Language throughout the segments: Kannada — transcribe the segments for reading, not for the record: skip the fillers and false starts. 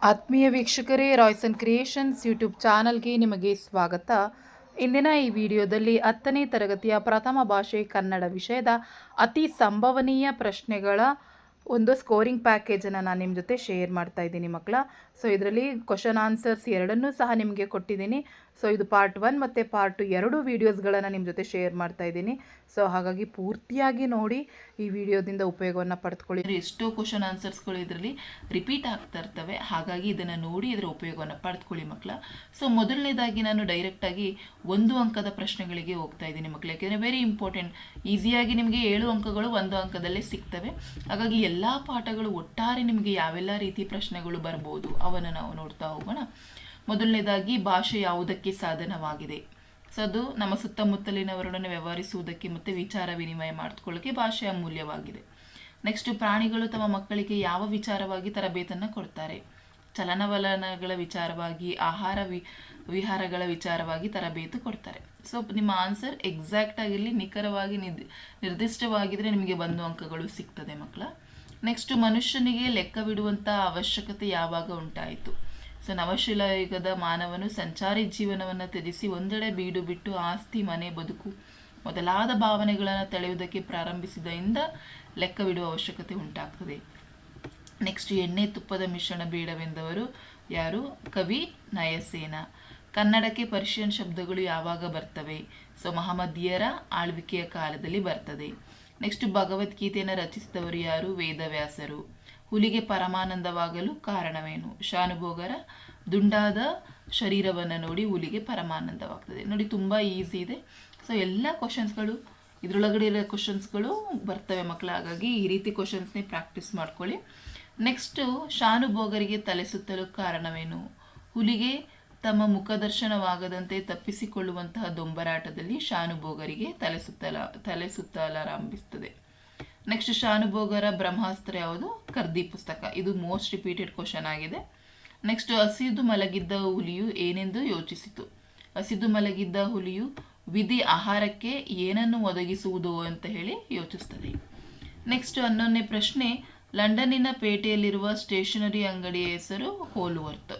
ಆತ್ಮೀಯ ವೀಕ್ಷಕರೇ, ರಾಯ್ಸ್ ಅಂಡ್ ಕ್ರಿಯೇಷನ್ಸ್ ಯೂಟ್ಯೂಬ್ ಚಾನಲ್ಗೆ ನಿಮಗೆ ಸ್ವಾಗತ. ಇಂದಿನ ಈ ವಿಡಿಯೋದಲ್ಲಿ 10ನೇ ತರಗತಿಯ ಪ್ರಥಮ ಭಾಷೆ ಕನ್ನಡ ವಿಷಯದ ಅತಿ ಸಂಭವನೀಯ ಪ್ರಶ್ನೆಗಳ ಒಂದು ಸ್ಕೋರಿಂಗ್ ಪ್ಯಾಕೇಜನ್ನು ನಾನು ನಿಮ್ಮ ಜೊತೆ ಶೇರ್ ಮಾಡ್ತಾ ಇದ್ದೀನಿ ಮಕ್ಕಳ. ಸೊ ಇದರಲ್ಲಿ ಕ್ವಶನ್ ಆನ್ಸರ್ಸ್ ಎರಡನ್ನೂ ಸಹ ನಿಮಗೆ ಕೊಟ್ಟಿದ್ದೀನಿ. ಸೊ ಇದು ಪಾರ್ಟ್ 1 ಮತ್ತು ಪಾರ್ಟ್ 2 ವೀಡಿಯೋಸ್ಗಳನ್ನು ನಿಮ್ಮ ಜೊತೆ ಶೇರ್ ಮಾಡ್ತಾ ಇದ್ದೀನಿ. ಸೊ ಹಾಗಾಗಿ ಪೂರ್ತಿಯಾಗಿ ನೋಡಿ, ಈ ವಿಡಿಯೋದಿಂದ ಉಪಯೋಗವನ್ನು ಪಡೆದುಕೊಳ್ಳಿ. ಎಷ್ಟೋ ಕ್ವಶನ್ ಆನ್ಸರ್ಸ್ಗಳು ಇದರಲ್ಲಿ ರಿಪೀಟ್ ಆಗ್ತಾ ಇರ್ತವೆ, ಹಾಗಾಗಿ ಇದನ್ನು ನೋಡಿ ಇದರ ಉಪಯೋಗವನ್ನು ಪಡೆದುಕೊಳ್ಳಿ ಮಕ್ಕಳ. ಸೊ ಮೊದಲನೇದಾಗಿ ನಾನು ಡೈರೆಕ್ಟಾಗಿ 1 ಅಂಕದ ಪ್ರಶ್ನೆಗಳಿಗೆ ಹೋಗ್ತಾ ಇದ್ದೀನಿ ಮಕ್ಕಳು, ಯಾಕೆಂದರೆ ವೆರಿ ಇಂಪಾರ್ಟೆಂಟ್. ಈಸಿಯಾಗಿ ನಿಮಗೆ 7 ಅಂಕಗಳು 1 ಅಂಕದಲ್ಲೇ ಸಿಗ್ತವೆ. ಹಾಗಾಗಿ ಎಲ್ಲ ಪಾಠಗಳು ಒಟ್ಟಾರೆ ನಿಮಗೆ ಯಾವೆಲ್ಲ ರೀತಿ ಪ್ರಶ್ನೆಗಳು ಬರ್ಬೋದು ಅವನ್ನು ನಾವು ನೋಡ್ತಾ ಹೋಗೋಣ. ಮೊದಲನೇದಾಗಿ, ಭಾಷೆ ಯಾವುದಕ್ಕೆ ಸಾಧನವಾಗಿದೆ? ಸೊ ಅದು ನಮ್ಮ ಸುತ್ತಮುತ್ತಲಿನವರೊಡನೆ ವ್ಯವಹರಿಸುವುದಕ್ಕೆ ಮತ್ತು ವಿಚಾರ ವಿನಿಮಯ ಮಾಡಿಕೊಳ್ಳೋಕ್ಕೆ ಭಾಷೆ ಅಮೂಲ್ಯವಾಗಿದೆ. ನೆಕ್ಸ್ಟ್, ಪ್ರಾಣಿಗಳು ತಮ್ಮ ಮಕ್ಕಳಿಗೆ ಯಾವ ವಿಚಾರವಾಗಿ ತರಬೇತನ್ನು ಕೊಡ್ತಾರೆ? ಚಲನವಲನಗಳ ವಿಚಾರವಾಗಿ, ಆಹಾರ ವಿಹಾರಗಳ ವಿಚಾರವಾಗಿ ತರಬೇತು ಕೊಡ್ತಾರೆ. ಸೊ ನಿಮ್ಮ ಆನ್ಸರ್ ಎಕ್ಸಾಕ್ಟ್ ಆಗಿರಲಿ, ನಿಖರವಾಗಿ ನಿರ್ದಿಷ್ಟವಾಗಿದ್ರೆ ನಿಮಗೆ 1 ಅಂಕಗಳು ಸಿಗ್ತದೆ ಮಕ್ಕಳ. ನೆಕ್ಸ್ಟ್, ಮನುಷ್ಯನಿಗೆ ಲೆಕ್ಕವಿಡುವಂಥ ಅವಶ್ಯಕತೆ ಯಾವಾಗ ಉಂಟಾಯಿತು? ಸೊ ನವಶಿಲಾಯುಗದ ಮಾನವನು ಸಂಚಾರಿ ಜೀವನವನ್ನು ತ್ಯಜಿಸಿ ಒಂದೆಡೆ ಬೀಡು ಬಿಟ್ಟು ಆಸ್ತಿ, ಮನೆ, ಬದುಕು ಮೊದಲಾದ ಭಾವನೆಗಳನ್ನು ತಳೆಯುವುದಕ್ಕೆ ಪ್ರಾರಂಭಿಸಿದಿಂದ ಲೆಕ್ಕವಿಡುವ ಅವಶ್ಯಕತೆ ಉಂಟಾಗ್ತದೆ. ನೆಕ್ಸ್ಟ್, ಎಣ್ಣೆ ತುಪ್ಪದ ಮಿಶ್ರಣ ಬೇಡವೆಂದವರು ಯಾರು? ಕವಿ ನಯಸೇನ. ಕನ್ನಡಕ್ಕೆ ಪರ್ಷಿಯನ್ ಶಬ್ದಗಳು ಯಾವಾಗ ಬರ್ತವೆ? ಸೊ ಮಹಮ್ಮದೀಯರ ಆಳ್ವಿಕೆಯ ಕಾಲದಲ್ಲಿ ಬರ್ತದೆ. ನೆಕ್ಸ್ಟ್, ಭಗವದ್ಗೀತೆಯನ್ನು ರಚಿಸಿದವರು ಯಾರು? ವೇದವ್ಯಾಸರು. ಹುಲಿಗೆ ಪರಮಾನಂದವಾಗಲು ಕಾರಣವೇನು? ಶಾನುಭೋಗರ ದುಂಡಾದ ಶರೀರವನ್ನು ನೋಡಿ ಹುಲಿಗೆ ಪರಮಾನಂದವಾಗ್ತದೆ. ನೋಡಿ, ತುಂಬ ಈಸಿ ಇದೆ. ಸೊ ಎಲ್ಲ ಕ್ವಶನ್ಸ್ಗಳು ಇದರೊಳಗಡೆ ಇರೋ ಕ್ವಶನ್ಸ್ಗಳು ಬರ್ತವೆ ಮಕ್ಕಳ, ಹಾಗಾಗಿ ಈ ರೀತಿ ಕ್ವಶನ್ಸ್ನೇ ಪ್ರಾಕ್ಟೀಸ್ ಮಾಡ್ಕೊಳ್ಳಿ. ನೆಕ್ಸ್ಟು, ಶಾನುಭೋಗರಿಗೆ ತಲೆ ಸುತ್ತಲು ಕಾರಣವೇನು? ಹುಲಿಗೆ ತಮ್ಮ ಮುಖದರ್ಶನವಾಗದಂತೆ ತಪ್ಪಿಸಿಕೊಳ್ಳುವಂತಹ ದೊಂಬರಾಟದಲ್ಲಿ ಶಾನುಭೋಗರಿಗೆ ತಲೆ ಸುತ್ತಲಾರಂಭಿಸ್ತದೆ. ನೆಕ್ಸ್ಟ್, ಶಾನುಭೋಗರ ಬ್ರಹ್ಮಾಸ್ತ್ರ ಯಾವುದು? ಕರ್ದಿ ಪುಸ್ತಕ. ಇದು ಮೋಸ್ಟ್ ರಿಪೀಟೆಡ್ ಕ್ವಶನ್ ಆಗಿದೆ. ನೆಕ್ಸ್ಟ್, ಹಸಿದು ಮಲಗಿದ್ದ ಹುಲಿಯು ಏನೆಂದು ಯೋಚಿಸಿತು? ಹಸಿದು ಮಲಗಿದ್ದ ಹುಲಿಯು ವಿಧಿ ಆಹಾರಕ್ಕೆ ಏನನ್ನು ಒದಗಿಸುವುದು ಅಂತ ಹೇಳಿ ಯೋಚಿಸ್ತದೆ. ನೆಕ್ಸ್ಟ್, 11ನೇ ಪ್ರಶ್ನೆ, ಲಂಡನ್ನಿನ ಪೇಟೆಯಲ್ಲಿರುವ ಸ್ಟೇಷನರಿ ಅಂಗಡಿಯ ಹೆಸರು ಹೋಲ್ವರ್ತ್.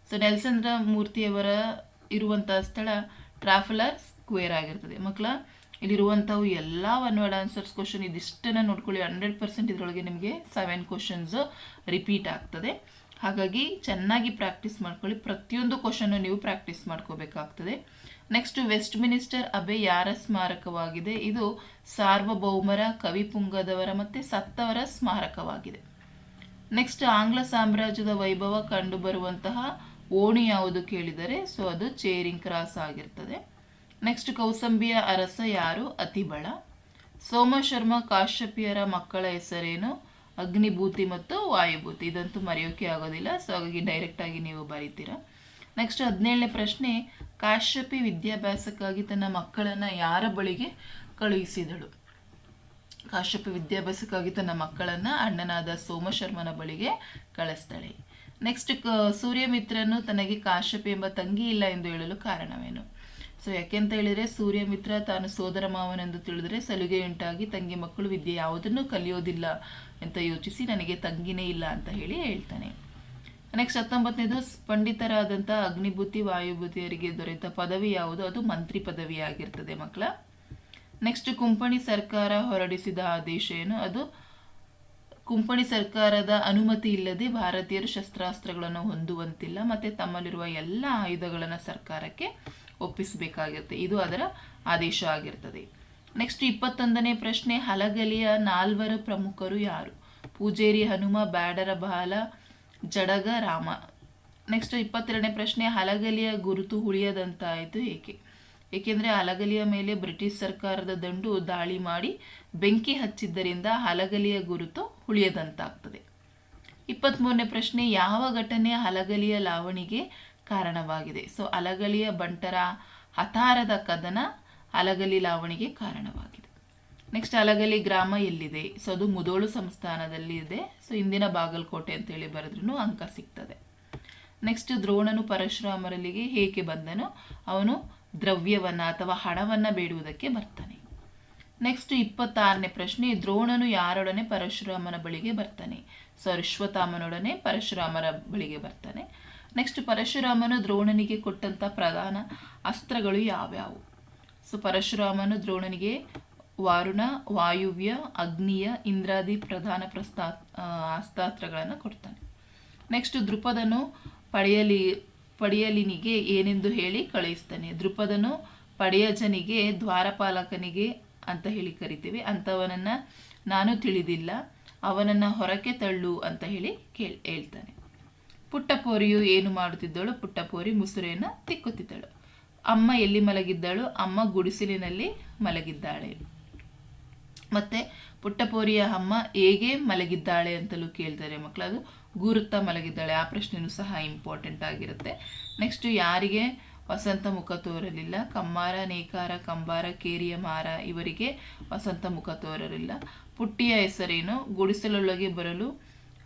ಸೊ ನೆಲ್ಸನ್ ಮೂರ್ತಿಯವರ ಇರುವಂತಹ ಸ್ಥಳ ಟ್ರಾಫಲರ್ ಸ್ಕ್ವೇರ್ ಆಗಿರ್ತದೆ ಮಕ್ಕಳ. ಇಲ್ಲಿರುವಂಥವು ಎಲ್ಲ 1 ವರ್ಡ್ ಆನ್ಸರ್ಸ್ ಕ್ವಶನ್. ಇದಿಷ್ಟನ್ನು ನೋಡ್ಕೊಳ್ಳಿ, 100% ಇದರೊಳಗೆ ನಿಮಗೆ 7 ಕ್ವಶನ್ಸ್ ರಿಪೀಟ್ ಆಗ್ತದೆ. ಹಾಗಾಗಿ ಚೆನ್ನಾಗಿ ಪ್ರಾಕ್ಟೀಸ್ ಮಾಡ್ಕೊಳ್ಳಿ. ಪ್ರತಿಯೊಂದು ಕ್ವಶನ್ನು ನೀವು ಪ್ರಾಕ್ಟೀಸ್ ಮಾಡ್ಕೋಬೇಕಾಗ್ತದೆ. ನೆಕ್ಸ್ಟ್, ವೆಸ್ಟ್ ಮಿನಿಸ್ಟರ್ ಅಬೆ ಯಾರ ಸ್ಮಾರಕವಾಗಿದೆ? ಇದು ಸಾರ್ವಭೌಮರ, ಕವಿಪುಂಗದವರ ಮತ್ತು ಸತ್ತವರ ಸ್ಮಾರಕವಾಗಿದೆ. ನೆಕ್ಸ್ಟ್, ಆಂಗ್ಲ ಸಾಮ್ರಾಜ್ಯದ ವೈಭವ ಕಂಡುಬರುವಂತಹ ಓಣಿ ಯಾವುದು ಕೇಳಿದರೆ ಸೊ ಅದು ಚೇರಿಂಗ್ ಕ್ರಾಸ್ ಆಗಿರ್ತದೆ. ನೆಕ್ಸ್ಟ್, ಕೌಸಂಬಿಯ ಅರಸ ಯಾರು? ಅತಿಬಳ. ಸೋಮಶರ್ಮ ಕಾಶ್ಯಪಿಯರ ಮಕ್ಕಳ ಹೆಸರೇನು? ಅಗ್ನಿಭೂತಿ ಮತ್ತು ವಾಯುಭೂತಿ. ಇದಂತೂ ಮರೆಯೋಕೆ ಆಗೋದಿಲ್ಲ, ಸೊ ಹಾಗಾಗಿ ಡೈರೆಕ್ಟಾಗಿ ನೀವು ಬರೀತೀರಾ. ನೆಕ್ಸ್ಟ್, 17ನೇ ಪ್ರಶ್ನೆ, ಕಾಶ್ಯಪಿ ವಿದ್ಯಾಭ್ಯಾಸಕ್ಕಾಗಿ ತನ್ನ ಮಕ್ಕಳನ್ನು ಯಾರ ಬಳಿಗೆ ಕಳುಹಿಸಿದಳು? ಕಾಶ್ಯಪಿ ವಿದ್ಯಾಭ್ಯಾಸಕ್ಕಾಗಿ ತನ್ನ ಮಕ್ಕಳನ್ನು ಅಣ್ಣನಾದ ಸೋಮಶರ್ಮನ ಬಳಿಗೆ ಕಳಿಸ್ತಾಳೆ. ನೆಕ್ಸ್ಟ್, ಸೂರ್ಯಮಿತ್ರನು ತನಗೆ ಕಾಶ್ಯಪಿ ಎಂಬ ತಂಗಿ ಇಲ್ಲ ಎಂದು ಹೇಳಲು ಕಾರಣವೇನು? ಸೊ ಯಾಕೆಂತ ಹೇಳಿದರೆ, ಸೂರ್ಯಮಿತ್ರ ತಾನು ಸೋದರ ಮಾವನೆಂದು ತಿಳಿದರೆ ಸಲುಗೆಯುಂಟಾಗಿ ತಂಗಿ ಮಕ್ಕಳು ವಿದ್ಯೆ ಯಾವುದನ್ನು ಕಲಿಯೋದಿಲ್ಲ ಅಂತ ಯೋಚಿಸಿ ನನಗೆ ತಂಗಿನೇ ಇಲ್ಲ ಅಂತ ಹೇಳಿ ಹೇಳ್ತಾನೆ. ನೆಕ್ಸ್ಟ್, 19ನೇದು, ಪಂಡಿತರಾದಂಥ ಅಗ್ನಿಭೂತಿ ವಾಯುಭೂತಿಯರಿಗೆ ದೊರೆತ ಪದವಿ ಯಾವುದು? ಅದು ಮಂತ್ರಿ ಪದವಿ ಆಗಿರ್ತದೆ ಮಕ್ಕಳ. ನೆಕ್ಸ್ಟ್, ಕುಂಪಣಿ ಸರ್ಕಾರ ಹೊರಡಿಸಿದ ಆದೇಶ ಏನು? ಅದು ಕುಂಪಣಿ ಸರ್ಕಾರದ ಅನುಮತಿ ಇಲ್ಲದೆ ಭಾರತೀಯರು ಶಸ್ತ್ರಾಸ್ತ್ರಗಳನ್ನು ಹೊಂದುವಂತಿಲ್ಲ ಮತ್ತು ತಮ್ಮಲ್ಲಿರುವ ಎಲ್ಲ ಆಯುಧಗಳನ್ನು ಸರ್ಕಾರಕ್ಕೆ ಒಪ್ಪಿಸಬೇಕಾಗಿರುತ್ತೆ. ಇದು ಅದರ ಆದೇಶ ಆಗಿರ್ತದೆ. ನೆಕ್ಸ್ಟ್, 21ನೇ ಪ್ರಶ್ನೆ, ಹಲಗಲಿಯ 4 ಪ್ರಮುಖರು ಯಾರು? ಪೂಜೇರಿ ಹನುಮ, ಬ್ಯಾಡರ ಬಾಲ, ಜಡಗ ರಾಮ. ನೆಕ್ಸ್ಟ್, 22ನೇ ಪ್ರಶ್ನೆ, ಹಲಗಲಿಯ ಗುರುತು ಉಳಿಯದಂತಾಯಿತು ಏಕೆ? ಏಕೆಂದರೆ ಹಲಗಲಿಯ ಮೇಲೆ ಬ್ರಿಟಿಷ್ ಸರ್ಕಾರದ ದಂಡು ದಾಳಿ ಮಾಡಿ ಬೆಂಕಿ ಹಚ್ಚಿದ್ದರಿಂದ ಹಲಗಲಿಯ ಗುರುತು ಉಳಿಯದಂತಾಗ್ತದೆ. 23ನೇ ಪ್ರಶ್ನೆ, ಯಾವ ಘಟನೆ ಹಲಗಲಿಯ ಲಾವಣಿಗೆ ಕಾರಣವಾಗಿದೆ? ಸೊ ಹಲಗಲಿಯ ಬಂಟರ ಹತಾರದ ಕದನ ಹಲಗಲಿ ಲಾವಣಿಗೆ ಕಾರಣವಾಗಿದೆ. ನೆಕ್ಸ್ಟ್, ಹಲಗಲಿ ಗ್ರಾಮ ಎಲ್ಲಿದೆ? ಸೊ ಅದು ಮುದೋಳು ಸಂಸ್ಥಾನದಲ್ಲಿ ಇದೆ. ಸೊ ಇಂದಿನ ಬಾಗಲಕೋಟೆ ಅಂತೇಳಿ ಬರೆದ್ರೂ ಅಂಕ ಸಿಗ್ತದೆ. ನೆಕ್ಸ್ಟ್, ದ್ರೋಣನು ಪರಶುರಾಮರಲ್ಲಿಗೆ ಹೇಗೆ ಬಂದನು? ಅವನು ದ್ರವ್ಯವನ್ನು ಅಥವಾ ಹಣವನ್ನು ಬೇಡುವುದಕ್ಕೆ ಬರ್ತಾನೆ. ನೆಕ್ಸ್ಟ್ 26ನೇ ಪ್ರಶ್ನೆ, ದ್ರೋಣನು ಯಾರೊಡನೆ ಪರಶುರಾಮನ ಬಳಿಗೆ ಬರ್ತಾನೆ? ಸೊ ಅಶ್ವತ್ಥಾಮನೊಡನೆ ಪರಶುರಾಮನ ಬಳಿಗೆ ಬರ್ತಾನೆ. ನೆಕ್ಸ್ಟ್ ಪರಶುರಾಮನು ದ್ರೋಣನಿಗೆ ಕೊಟ್ಟಂತ ಪ್ರಧಾನ ಅಸ್ತ್ರಗಳು ಯಾವ್ಯಾವು? ಸೊ ಪರಶುರಾಮನು ದ್ರೋಣನಿಗೆ ವಾರುಣ, ವಾಯುವ್ಯ, ಅಗ್ನಿಯ, ಇಂದ್ರಾದಿ ಪ್ರಧಾನ ಅಸ್ತ್ರಾಸ್ತ್ರಗಳನ್ನು ಕೊಡ್ತಾನೆ. ನೆಕ್ಸ್ಟ್ ದ್ರುಪದನು ಪಡೆಯಲಿನಿಗೆ ಏನೆಂದು ಹೇಳಿ ಕಳುಹಿಸ್ತಾನೆ? ದ್ರುಪದನು ಪಡೆಯಜನಿಗೆ ದ್ವಾರಪಾಲಕನಿಗೆ ಅಂತ ಹೇಳಿ ಕರಿತೀವಿ. ಅಂಥವನನ್ನು ನಾನು ತಿಳಿದಿಲ್ಲ, ಅವನನ್ನು ಹೊರಕ್ಕೆ ತಳ್ಳು ಅಂತ ಹೇಳಿ ಹೇಳ್ತಾನೆ. ಪುಟ್ಟಪೋರಿಯು ಏನು ಮಾಡುತ್ತಿದ್ದಳು? ಪುಟ್ಟಪೋರಿ ಮುಸುರೆಯನ್ನು ತಿಕ್ಕುತ್ತಿದ್ದಳು. ಅಮ್ಮ ಎಲ್ಲಿ ಮಲಗಿದ್ದಳು? ಅಮ್ಮ ಗುಡಿಸಲಿನಲ್ಲಿ ಮಲಗಿದ್ದಾಳೆ. ಮತ್ತೆ ಪುಟ್ಟಪೋರಿಯ ಅಮ್ಮ ಹೇಗೆ ಮಲಗಿದ್ದಾಳೆ ಅಂತಲೂ ಕೇಳ್ತಾರೆ ಮಕ್ಕಳು. ಅದು ಗುರುತ್ತಾ ಮಲಗಿದ್ದಾಳೆ. ಆ ಪ್ರಶ್ನೆನೂ ಸಹ ಇಂಪಾರ್ಟೆಂಟ್ ಆಗಿರುತ್ತೆ. ನೆಕ್ಸ್ಟ್ ಯಾರಿಗೆ ವಸಂತ ಮುಖ ತೋರಲಿಲ್ಲ? ಕಮ್ಮಾರ, ನೇಕಾರ, ಕಂಬಾರ, ಕೇರಿಯ ಮಾರ ಇವರಿಗೆ ವಸಂತ ಮುಖ ತೋರಲಿಲ್ಲ. ಪುಟ್ಟಿಯ ಹೆಸರೇನು? ಗುಡಿಸಲೊಳಗೆ ಬರಲು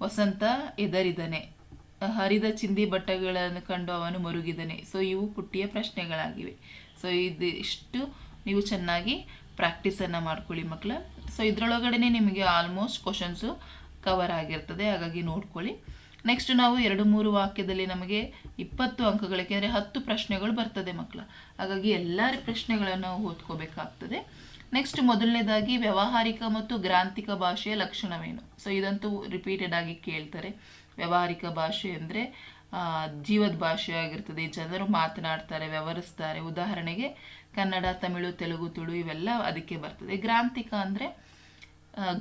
ವಸಂತ ಎದರಿದನೆ, ಹರಿದ ಚಿಂದಿ ಬಟ್ಟೆಗಳನ್ನು ಕಂಡು ಅವನು ಮರುಗಿದನೆ. ಸೊ ಇವು ಪುಟ್ಟಿಯ ಪ್ರಶ್ನೆಗಳಾಗಿವೆ. ಸೊ ಇದಿಷ್ಟು ನೀವು ಚೆನ್ನಾಗಿ ಪ್ರಾಕ್ಟೀಸನ್ನು ಮಾಡ್ಕೊಳ್ಳಿ ಮಕ್ಕಳ. ಸೊ ಇದರೊಳಗಡೆ ನಿಮಗೆ ಆಲ್ಮೋಸ್ಟ್ ಕ್ವಶನ್ಸು ಕವರ್ ಆಗಿರ್ತದೆ, ಹಾಗಾಗಿ ನೋಡ್ಕೊಳ್ಳಿ. ನೆಕ್ಸ್ಟ್ ನಾವು 2-3 ವಾಕ್ಯದಲ್ಲಿ ನಮಗೆ 20 ಅಂಕಗಳು, ಯಾಕೆಂದರೆ 10 ಪ್ರಶ್ನೆಗಳು ಬರ್ತದೆ ಮಕ್ಕಳ, ಹಾಗಾಗಿ ಎಲ್ಲ ಪ್ರಶ್ನೆಗಳನ್ನು ನಾವು ಓದ್ಕೋಬೇಕಾಗ್ತದೆ. ನೆಕ್ಸ್ಟ್ ಮೊದಲನೇದಾಗಿ ವ್ಯಾವಹಾರಿಕ ಮತ್ತು ಗ್ರಾಂಥಿಕ ಭಾಷೆಯ ಲಕ್ಷಣವೇನು? ಸೊ ಇದಂತೂ ರಿಪೀಟೆಡ್ ಆಗಿ ಕೇಳ್ತಾರೆ. ವ್ಯಾವಹಾರಿಕ ಭಾಷೆ ಅಂದರೆ ಜೀವದ ಭಾಷೆ ಆಗಿರ್ತದೆ, ಜನರು ಮಾತನಾಡ್ತಾರೆ, ವ್ಯವಹರಿಸ್ತಾರೆ. ಉದಾಹರಣೆಗೆ ಕನ್ನಡ, ತಮಿಳು, ತೆಲುಗು, ತುಳು ಇವೆಲ್ಲ ಅದಕ್ಕೆ ಬರ್ತದೆ. ಗ್ರಾಂಥಿಕ ಅಂದರೆ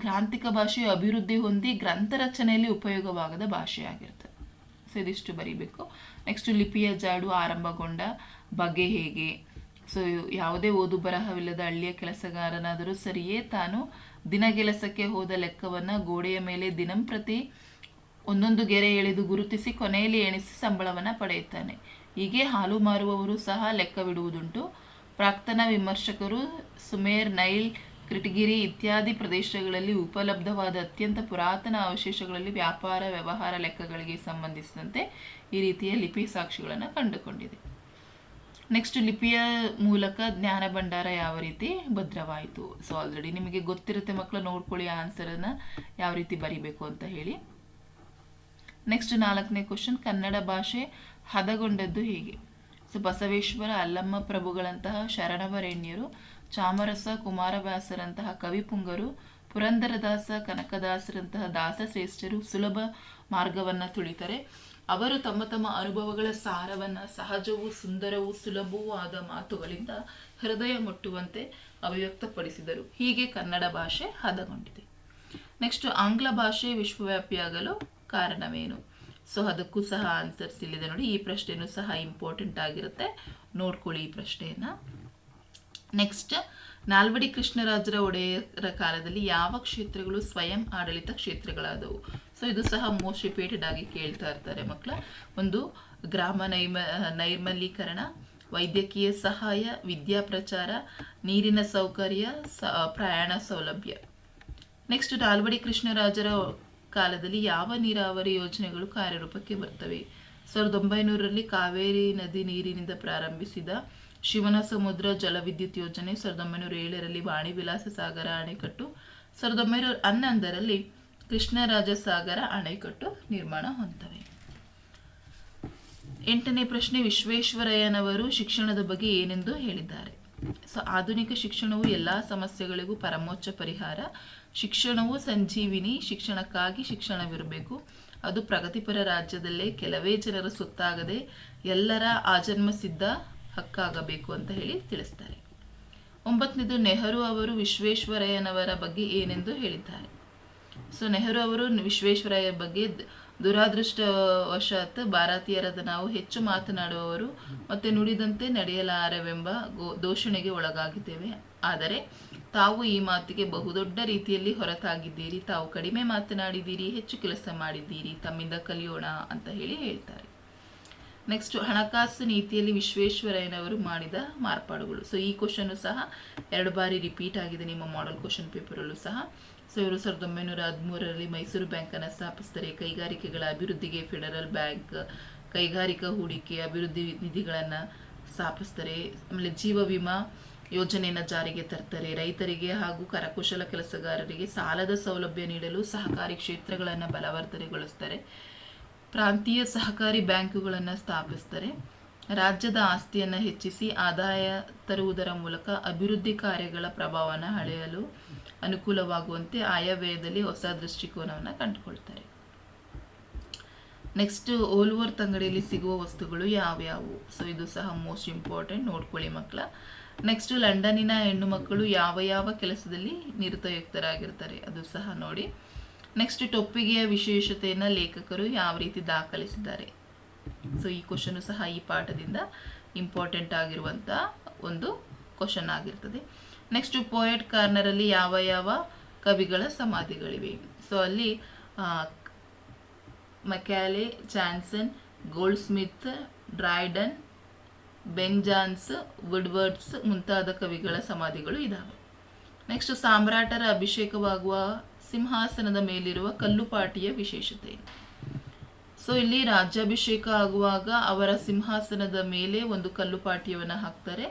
ಗ್ರಾಂಥಿಕ ಭಾಷೆಯು ಅಭಿವೃದ್ಧಿ ಹೊಂದಿ ಗ್ರಂಥ ರಚನೆಯಲ್ಲಿ ಉಪಯೋಗವಾಗದ ಭಾಷೆ ಆಗಿರ್ತದೆ. ಸೊ ಇದಿಷ್ಟು ಬರೀಬೇಕು. ನೆಕ್ಸ್ಟ್ ಲಿಪಿಯ ಜಾಡು ಆರಂಭಗೊಂಡ ಬಗೆ ಹೇಗೆ? ಸೊ ಯಾವುದೇ ಓದು ಬರಹವಿಲ್ಲದ ಹಳ್ಳಿಯ ಕೆಲಸಗಾರನಾದರೂ ಸರಿಯೇ ತಾನು ದಿನಗೆಲಸಕ್ಕೆ ಹೋದ ಲೆಕ್ಕವನ್ನು ಗೋಡೆಯ ಮೇಲೆ ದಿನಂಪ್ರತಿ ಒಂದೊಂದು ಗೆರೆ ಎಳೆದು ಗುರುತಿಸಿ ಕೊನೆಯಲ್ಲಿ ಎಣಿಸಿ ಸಂಬಳವನ್ನು ಪಡೆಯುತ್ತಾನೆ. ಹೀಗೆ ಹಾಲು ಮಾರುವವರು ಸಹ ಲೆಕ್ಕವಿಡುವುದುಂಟು. ಪ್ರಾಕ್ತನ ವಿಮರ್ಶಕರು ಸುಮೇರ್, ನೈಲ್, ಕ್ರಿಟಗಿರಿ ಇತ್ಯಾದಿ ಪ್ರದೇಶಗಳಲ್ಲಿ ಉಪಲಬ್ಧವಾದ ಅತ್ಯಂತ ಪುರಾತನ ಅವಶೇಷಗಳಲ್ಲಿ ವ್ಯಾಪಾರ ವ್ಯವಹಾರ ಲೆಕ್ಕಗಳಿಗೆ ಸಂಬಂಧಿಸಿದಂತೆ ಈ ರೀತಿಯ ಲಿಪಿ ಸಾಕ್ಷಿಗಳನ್ನು ಕಂಡುಕೊಂಡಿದೆ. ನೆಕ್ಸ್ಟ್ ಲಿಪಿಯ ಮೂಲಕ ಜ್ಞಾನ ಭಂಡಾರ ಯಾವ ರೀತಿ ಭದ್ರವಾಯಿತು? ಸೊ ಆಲ್ರೆಡಿ ನಿಮಗೆ ಗೊತ್ತಿರುತ್ತೆ ಮಕ್ಕಳು, ನೋಡ್ಕೊಳ್ಳಿ ಆನ್ಸರನ್ನು ಯಾವ ರೀತಿ ಬರಿಬೇಕು ಅಂತ ಹೇಳಿ. ನೆಕ್ಸ್ಟ್ 4ನೇ ಕ್ವಶನ್, ಕನ್ನಡ ಭಾಷೆ ಹದಗೊಂಡದ್ದು ಹೇಗೆ? ಸೊ ಬಸವೇಶ್ವರ, ಅಲ್ಲಮ್ಮ ಪ್ರಭುಗಳಂತಹ ಶರಣವರೇಣ್ಯರು, ಚಾಮರಸ, ಕುಮಾರವ್ಯಾಸರಂತಹ ಕವಿಪುಂಗರು, ಪುರಂದರದಾಸ, ಕನಕದಾಸರಂತಹ ದಾಸಶ್ರೇಷ್ಠರು ಸುಲಭ ಮಾರ್ಗವನ್ನು ತುಳಿತಾರೆ. ಅವರು ತಮ್ಮ ತಮ್ಮ ಅನುಭವಗಳ ಸಾರವನ್ನು ಸಹಜವೂ ಸುಂದರವೂ ಸುಲಭವೂ ಆದ ಮಾತುಗಳಿಂದ ಹೃದಯ ಮುಟ್ಟುವಂತೆ ಅಭಿವ್ಯಕ್ತಪಡಿಸಿದರು. ಹೀಗೆ ಕನ್ನಡ ಭಾಷೆ ಹದಗೊಂಡಿದೆ. ನೆಕ್ಸ್ಟ್ ಆಂಗ್ಲ ಭಾಷೆ ವಿಶ್ವವ್ಯಾಪಿಯಾಗಲು ಕಾರಣವೇನು? ಸೊ ಅದಕ್ಕೂ ಸಹ ಆನ್ಸರ್ಸ್ ಇಲ್ಲಿದೆ ನೋಡಿ. ಈ ಪ್ರಶ್ನೆನೂ ಸಹ ಇಂಪಾರ್ಟೆಂಟ್ ಆಗಿರುತ್ತೆ, ನೋಡ್ಕೊಳ್ಳಿ ಈ ಪ್ರಶ್ನೆಯನ್ನು. ನೆಕ್ಸ್ಟ್ ನಾಲ್ವಡಿ ಕೃಷ್ಣರಾಜರ ಒಡೆಯರ ಕಾಲದಲ್ಲಿ ಯಾವ ಕ್ಷೇತ್ರಗಳು ಸ್ವಯಂ ಆಡಳಿತ ಕ್ಷೇತ್ರಗಳಾದವು? ಸೊ ಇದು ಸಹ ಮೋಸ್ಟ್ ರಿಪೀಟೆಡ್ ಆಗಿ ಕೇಳ್ತಾ ಇರ್ತಾರೆ ಮಕ್ಕಳ. ಒಂದು ಗ್ರಾಮ ನೈರ್ಮಲೀಕರಣ, ವೈದ್ಯಕೀಯ ಸಹಾಯ, ವಿದ್ಯಾ ಪ್ರಚಾರ, ನೀರಿನ ಸೌಕರ್ಯ, ಪ್ರಯಾಣ ಸೌಲಭ್ಯ. ನೆಕ್ಸ್ಟ್ ನಾಲ್ವಡಿ ಕೃಷ್ಣರಾಜರ ಕಾಲದಲ್ಲಿ ಯಾವ ನೀರಾವರಿ ಯೋಜನೆಗಳು ಕಾರ್ಯರೂಪಕ್ಕೆ ಬರ್ತವೆ? 1900ರಲ್ಲಿ ಕಾವೇರಿ ನದಿ ನೀರಿನಿಂದ ಪ್ರಾರಂಭಿಸಿದ ಶಿವನ ಸಮುದ್ರ ಜಲವಿದ್ಯುತ್ ಯೋಜನೆ, 1907ರಲ್ಲಿ ವಾಣಿ ವಿಲಾಸ ಸಾಗರ ಅಣೆಕಟ್ಟು, 1911ರಲ್ಲಿ ಕೃಷ್ಣರಾಜ ಸಾಗರ ಅಣೆಕಟ್ಟು ನಿರ್ಮಾಣ ಹೊಂದವೆ. 8ನೇ ಪ್ರಶ್ನೆ, ವಿಶ್ವೇಶ್ವರಯ್ಯನವರು ಶಿಕ್ಷಣದ ಬಗ್ಗೆ ಏನೆಂದು ಹೇಳಿದ್ದಾರೆ? ಸೊ ಆಧುನಿಕ ಶಿಕ್ಷಣವು ಎಲ್ಲ ಸಮಸ್ಯೆಗಳಿಗೂ ಪರಮೋಚ್ಚ ಪರಿಹಾರ. ಶಿಕ್ಷಣವು ಸಂಜೀವಿನಿ. ಶಿಕ್ಷಣಕ್ಕಾಗಿ ಶಿಕ್ಷಣವಿರಬೇಕು. ಅದು ಪ್ರಗತಿಪರ ರಾಜ್ಯದಲ್ಲೇ ಕೆಲವೇ ಜನರ ಸೊತ್ತಾಗದೆ ಎಲ್ಲರ ಆಜನ್ಮಸಿದ್ಧ ಹಕ್ಕಾಗಬೇಕು ಅಂತ ಹೇಳಿ ತಿಳಿಸ್ತಾರೆ. 9ನೇದು, ನೆಹರು ಅವರು ವಿಶ್ವೇಶ್ವರಯ್ಯನವರ ಬಗ್ಗೆ ಏನೆಂದು ಹೇಳಿದ್ದಾರೆ? ಸೊ ನೆಹರು ಅವರು ವಿಶ್ವೇಶ್ವರಯ್ಯ ಬಗ್ಗೆ ದುರಾದೃಷ್ಟವಶಾತ್ ಭಾರತೀಯರಾದ ನಾವು ಹೆಚ್ಚು ಮಾತನಾಡುವವರು ಮತ್ತು ನುಡಿದಂತೆ ನಡೆಯಲಾರೆವೆಂಬ ದೂಷಣೆಗೆ ಒಳಗಾಗಿದ್ದೇವೆ. ಆದರೆ ತಾವು ಈ ಮಾತಿಗೆ ಬಹುದೊಡ್ಡ ರೀತಿಯಲ್ಲಿ ಹೊರತಾಗಿದ್ದೀರಿ. ತಾವು ಕಡಿಮೆ ಮಾತನಾಡಿದ್ದೀರಿ, ಹೆಚ್ಚು ಕೆಲಸ ಮಾಡಿದ್ದೀರಿ. ತಮ್ಮಿಂದ ಕಲಿಯೋಣ ಅಂತ ಹೇಳಿ ಹೇಳ್ತಾರೆ. ನೆಕ್ಸ್ಟ್ ಹಣಕಾಸು ನೀತಿಯಲ್ಲಿ ವಿಶ್ವೇಶ್ವರಯ್ಯನವರು ಮಾಡಿದ ಮಾರ್ಪಾಡುಗಳು. ಸೊ ಈ ಕ್ವಶನ್ನು ಸಹ 2 ಬಾರಿ ರಿಪೀಟ್ ಆಗಿದೆ ನಿಮ್ಮ ಮಾಡೆಲ್ ಕ್ವಶನ್ ಪೇಪರಲ್ಲೂ ಸಹ. ಸೊ ಇವರು 1913ರಲ್ಲಿ ಮೈಸೂರು ಬ್ಯಾಂಕನ್ನು ಸ್ಥಾಪಿಸ್ತಾರೆ. ಕೈಗಾರಿಕೆಗಳ ಅಭಿವೃದ್ಧಿಗೆ ಫೆಡರಲ್ ಬ್ಯಾಂಕ್, ಕೈಗಾರಿಕಾ ಹೂಡಿಕೆ ಅಭಿವೃದ್ಧಿ ನಿಧಿಗಳನ್ನು ಸ್ಥಾಪಿಸ್ತಾರೆ. ಆಮೇಲೆ ಜೀವ ವಿಮಾ ಯೋಜನೆಯನ್ನು ಜಾರಿಗೆ ತರ್ತಾರೆ. ರೈತರಿಗೆ ಹಾಗೂ ಕರಕುಶಲ ಕೆಲಸಗಾರರಿಗೆ ಸಾಲದ ಸೌಲಭ್ಯ ನೀಡಲು ಸಹಕಾರಿ ಕ್ಷೇತ್ರಗಳನ್ನು ಬಲವರ್ಧನೆಗೊಳಿಸ್ತಾರೆ. ಪ್ರಾಂತೀಯ ಸಹಕಾರಿ ಬ್ಯಾಂಕುಗಳನ್ನು ಸ್ಥಾಪಿಸ್ತಾರೆ. ರಾಜ್ಯದ ಆಸ್ತಿಯನ್ನು ಹೆಚ್ಚಿಸಿ ಆದಾಯ ತರುವುದರ ಮೂಲಕ ಅಭಿವೃದ್ಧಿ ಕಾರ್ಯಗಳ ಪ್ರಭಾವವನ್ನು ಅಳೆಯಲು ಅನುಕೂಲವಾಗುವಂತೆ ಆಯವ್ಯಯದಲ್ಲಿ ಹೊಸ ದೃಷ್ಟಿಕೋನವನ್ನು ಕಂಡುಕೊಳ್ತಾರೆ. ನೆಕ್ಸ್ಟ್, ಓಲ್ವರ್ತ್ ಅಂಗಡಿಯಲ್ಲಿ ಸಿಗುವ ವಸ್ತುಗಳು ಯಾವ್ಯಾವು? ಸೊ ಇದು ಸಹ ಮೋಸ್ಟ್ ಇಂಪಾರ್ಟೆಂಟ್, ನೋಡ್ಕೊಳ್ಳಿ ಮಕ್ಕಳ. ನೆಕ್ಸ್ಟ್, ಲಂಡನ್ನಿನ ಹೆಣ್ಣು ಮಕ್ಕಳು ಯಾವ ಯಾವ ಕೆಲಸದಲ್ಲಿ ನಿರತಯುಕ್ತರಾಗಿರ್ತಾರೆ ಅದು ಸಹ ನೋಡಿ. ನೆಕ್ಸ್ಟ್, ಟೊಪ್ಪಿಗೆಯ ವಿಶೇಷತೆಯನ್ನು ಲೇಖಕರು ಯಾವ ರೀತಿ ದಾಖಲಿಸಿದ್ದಾರೆ? ಸೊ ಈ ಕ್ವಶನ್ ಸಹ ಈ ಪಾಠದಿಂದ ಇಂಪಾರ್ಟೆಂಟ್ ಆಗಿರುವಂಥ ಒಂದು ಕ್ವಶನ್ ಆಗಿರ್ತದೆ. ನೆಕ್ಸ್ಟ್, ಪೋಯೆಟ್ ಕಾರ್ನರಲ್ಲಿ ಯಾವ ಯಾವ ಕವಿಗಳ ಸಮಾಧಿಗಳಿವೆ? ಸೊ ಅಲ್ಲಿ ಮಕ್ಯಾಲೆ, ಜಾನ್ಸನ್, ಗೋಲ್ಡ್ ಸ್ಮಿತ್, ಡ್ರೈಡನ್, ಬೆನ್ ಜಾನ್ಸ್, ವುಡ್ವರ್ಡ್ಸ್ ಮುಂತಾದ ಕವಿಗಳ ಸಮಾಧಿಗಳು ಇದ್ದಾವೆ. ನೆಕ್ಸ್ಟ್, ಸಾಮ್ರಾಟರ ಅಭಿಷೇಕವಾಗುವ ಸಿಂಹಾಸನದ ಮೇಲಿರುವ ಕಲ್ಲುಪಾಟಿಯ ವಿಶೇಷತೆ. ಸೊ ಇಲ್ಲಿ ರಾಜ್ಯಾಭಿಷೇಕ ಆಗುವಾಗ ಅವರ ಸಿಂಹಾಸನದ ಮೇಲೆ ಒಂದು ಕಲ್ಲುಪಾಟಿಯನ್ನು ಹಾಕ್ತಾರೆ.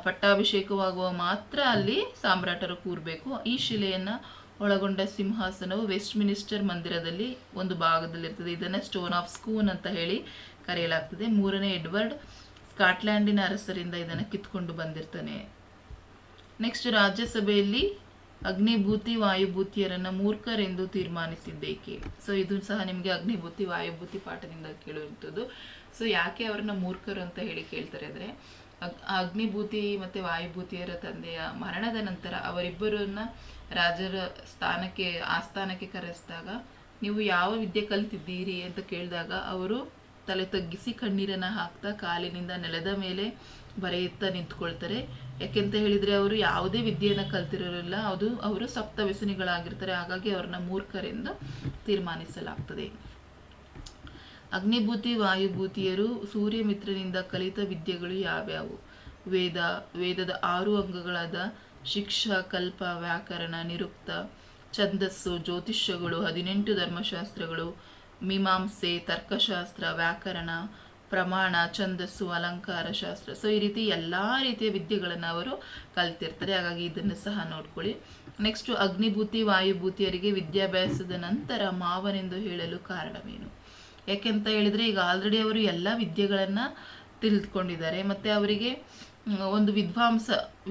ಪಟ್ಟಾಭಿಷೇಕವಾಗುವ ಮಾತ್ರ ಅಲ್ಲಿ ಸಾಮ್ರಾಟರು ಕೂರಬೇಕು. ಈ ಶಿಲೆಯನ್ನು ಒಳಗೊಂಡ ಸಿಂಹಾಸನವು ವೆಸ್ಟ್ ಮಿನಿಸ್ಟರ್ ಮಂದಿರದಲ್ಲಿ ಒಂದು ಭಾಗದಲ್ಲಿರ್ತದೆ. ಇದನ್ನು ಸ್ಟೋನ್ ಆಫ್ ಸ್ಕೂನ್ ಅಂತ ಹೇಳಿ ಕರೆಯಲಾಗ್ತದೆ. 3ನೇ ಎಡ್ವರ್ಡ್ ಸ್ಕಾಟ್ಲ್ಯಾಂಡಿನ ಅರಸರಿಂದ ಇದನ್ನು ಕಿತ್ಕೊಂಡು ಬಂದಿರ್ತಾನೆ. ನೆಕ್ಸ್ಟ್, ರಾಜ್ಯಸಭೆಯಲ್ಲಿ ಅಗ್ನಿಭೂತಿ ವಾಯುಭೂತಿಯರನ್ನು ಮೂರ್ಖರೆಂದು ತೀರ್ಮಾನಿಸಿದ್ದೇಕೆ? ಸೊ ಇದು ಸಹ ನಿಮಗೆ ಅಗ್ನಿಭೂತಿ ವಾಯುಭೂತಿ ಪಾಠದಿಂದ ಕೇಳುವಂಥದ್ದು. ಸೊ ಯಾಕೆ ಅವರನ್ನ ಮೂರ್ಖರು ಅಂತ ಹೇಳಿ ಕೇಳ್ತಾರೆ ಅಂದರೆ, ಅಗ್ನಿಭೂತಿ ಮತ್ತು ವಾಯುಭೂತಿಯರ ತಂದೆಯ ಮರಣದ ನಂತರ ಅವರಿಬ್ಬರನ್ನ ರಾಜರ ಆಸ್ಥಾನಕ್ಕೆ ಕರೆಸಿದಾಗ ನೀವು ಯಾವ ವಿದ್ಯೆ ಕಲಿತಿದ್ದೀರಿ ಅಂತ ಕೇಳಿದಾಗ ಅವರು ತಲೆ ತಗ್ಗಿಸಿ ಕಣ್ಣೀರನ್ನು ಹಾಕ್ತಾ ಕಾಲಿನಿಂದ ನೆಲದ ಮೇಲೆ ಬರೆಯುತ್ತಾ ನಿಂತ್ಕೊಳ್ತಾರೆ. ಯಾಕೆಂತ ಹೇಳಿದರೆ ಅವರು ಯಾವುದೇ ವಿದ್ಯೆಯನ್ನು ಕಲ್ತಿರೋರಿಲ್ಲ, ಅವರು ಸಪ್ತ ವ್ಯಸನಿಗಳಾಗಿರ್ತಾರೆ. ಹಾಗಾಗಿ ಅವ್ರನ್ನ ಮೂರ್ಖರೆಂದು ತೀರ್ಮಾನಿಸಲಾಗ್ತದೆ. ಅಗ್ನಿಭೂತಿ ವಾಯುಭೂತಿಯರು ಸೂರ್ಯಮಿತ್ರನಿಂದ ಕಲಿತ ವಿದ್ಯೆಗಳು ಯಾವ್ಯಾವು? ವೇದದ 6 ಅಂಗಗಳಾದ ಶಿಕ್ಷಾ, ಕಲ್ಪ, ವ್ಯಾಕರಣ, ನಿರುಕ್ತ, ಛಂದಸ್ಸು, ಜ್ಯೋತಿಷ್ಯಗಳು, 18 ಧರ್ಮಶಾಸ್ತ್ರಗಳು, ಮೀಮಾಂಸೆ, ತರ್ಕಶಾಸ್ತ್ರ, ವ್ಯಾಕರಣ, ಪ್ರಮಾಣ, ಛಂದಸ್ಸು, ಅಲಂಕಾರ ಶಾಸ್ತ್ರ. ಸೊ ಈ ರೀತಿ ಎಲ್ಲ ರೀತಿಯ ವಿದ್ಯೆಗಳನ್ನು ಅವರು ಕಲ್ತಿರ್ತಾರೆ. ಹಾಗಾಗಿ ಇದನ್ನು ಸಹ ನೋಡ್ಕೊಳ್ಳಿ. ನೆಕ್ಸ್ಟ್, ಅಗ್ನಿಭೂತಿ ವಾಯುಭೂತಿಯರಿಗೆ ವಿದ್ಯಾಭ್ಯಾಸದ ನಂತರ ಮಾವನೆಂದು ಹೇಳಲು ಕಾರಣವೇನು? ಯಾಕೆಂತ ಹೇಳಿದರೆ ಈಗ ಆಲ್ರೆಡಿ ಅವರು ಎಲ್ಲ ವಿದ್ಯೆಗಳನ್ನು ತಿಳಿದುಕೊಂಡಿದ್ದಾರೆ ಮತ್ತು ಅವರಿಗೆ ಒಂದು